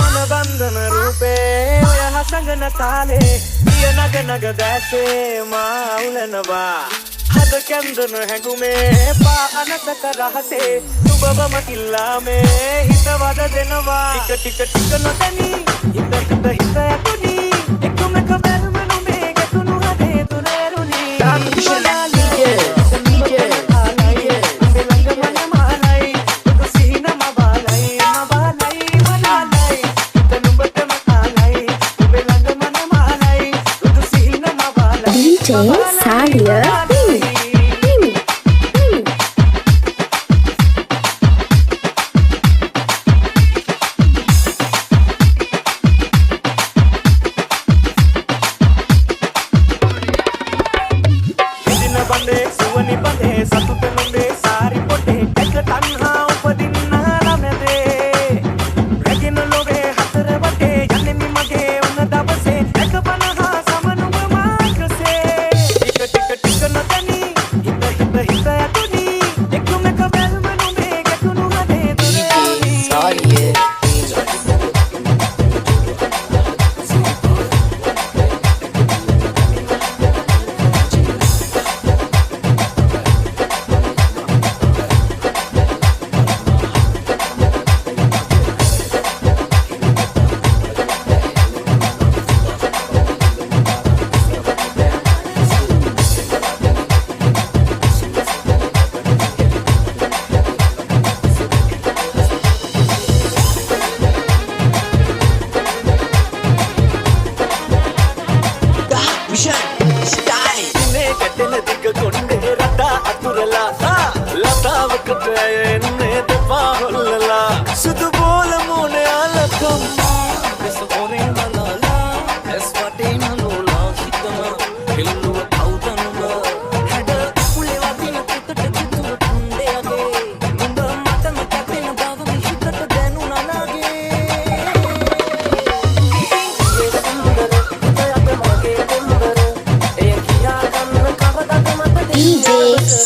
මනබන්ධන රූපේ ඔය හසඟන තාලේ පිය නග නග දැසේ මා උලනවා හද කැන්දන හැඟුමේ පා අනතක රහසේ සුබවම කිල්ලාමේ හිත වද දෙනවා ටික ටික ටික නොදැනී හිත හිත හිත ඇතුනි එක්කම එක බැල්ම නුඹේ ගැතුණු හදේ තුනේරුණි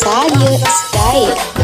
Salia Style.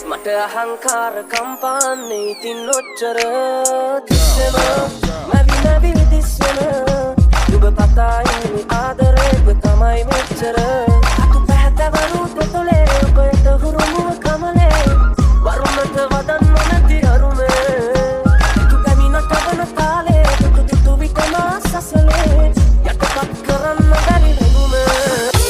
මට අහංකාර කම්පාන්නේ ඉතින් ඔච්චර දිස්සෙම මැවි දිස්සෙම ඔබ පතා ඉන්නේ ආදරේ ඔබ තමයි මෙච්චර අතු පැහැතවරු දෙතොලේ ඔබට හුරුමුව කමලේ වරුණට වදන්න නැති අරුමේ තු කැමිනට වන තාලේ තු විතම සසලේ යටපත් කරන්න බැරි රැගුමේ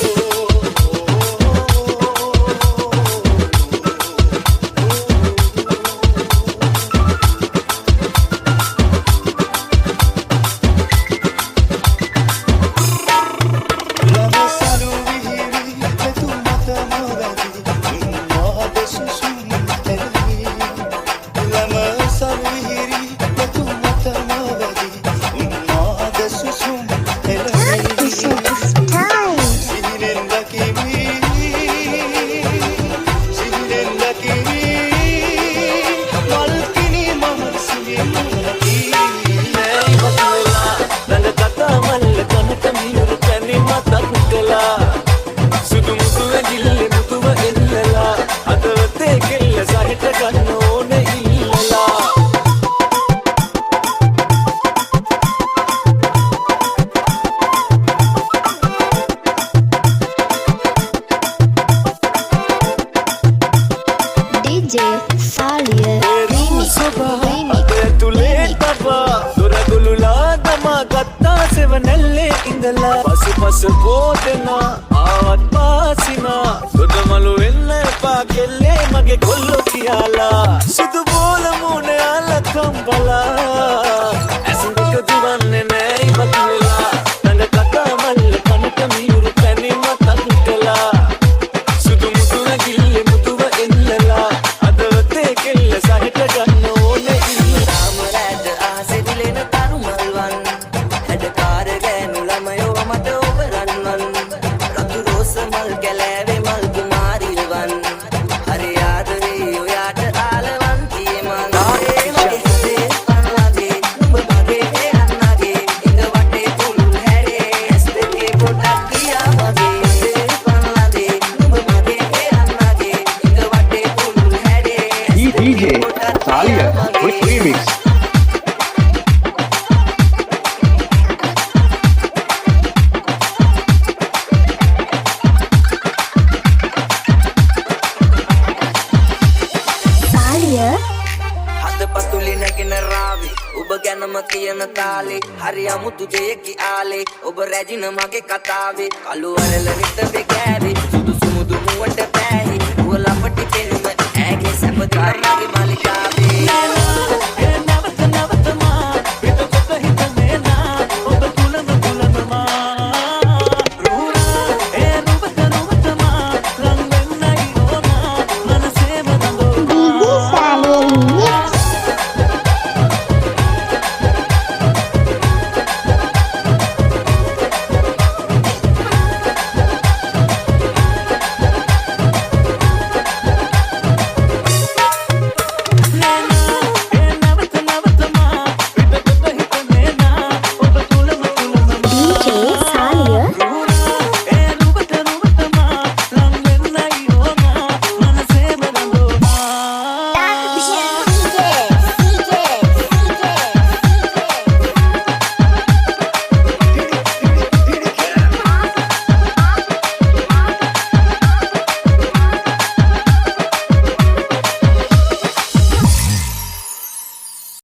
නැල්ලේ ඉඳලා පසුපස පෝතෙනා ආවත් පාසිනා සුදමලු වෙන්න එපා කෙල්ලේ මගේ කොල්ලෝ කියලා සුදු බෝල මුණ අලකම් බලා ඇසුක දුවන්නේ නෑ ඉවත් වෙලා නඟ කතා මල්ල කනට මියුරු පැණි මතක් කළා සුදු මුතු නැගිල්ලේ මුතුව එල්ලලා අදවතේ කෙල්ල සහිත ගන්න ඕනේ තාම රැට ආසෙ දිලෙන තරු මල්වන් හැඩකාර ගෑනු ළමයෝ මට ඔබ රන්වන් රතු රෝස මල් කැලෑවේ මල් කුමාරිල්වන් හරි ආදරේ ඔයාට ආලවන්තියේ මං මගේ හිතේ පන්නගේ නුඹ මගේ අන්නගේ ඉඳ වටේ පුළුල් හැරේ ඇස් දෙකේ පොඩක් තියා මගේ හිතේ පන්නගේ නුඹ මගේ අන්නගේ ඉඳ වටේ පුළුල් හැරේ DJ Salia Remix. Salia. හද පතුලි නැගෙන රාවේ ඔබ ගැනම කියන තාලේ හරි අමුතු දෙයකි ආලේ ඔබ රැජින මගේ කතාවේ කළු වරල නිත වෙගෑවේ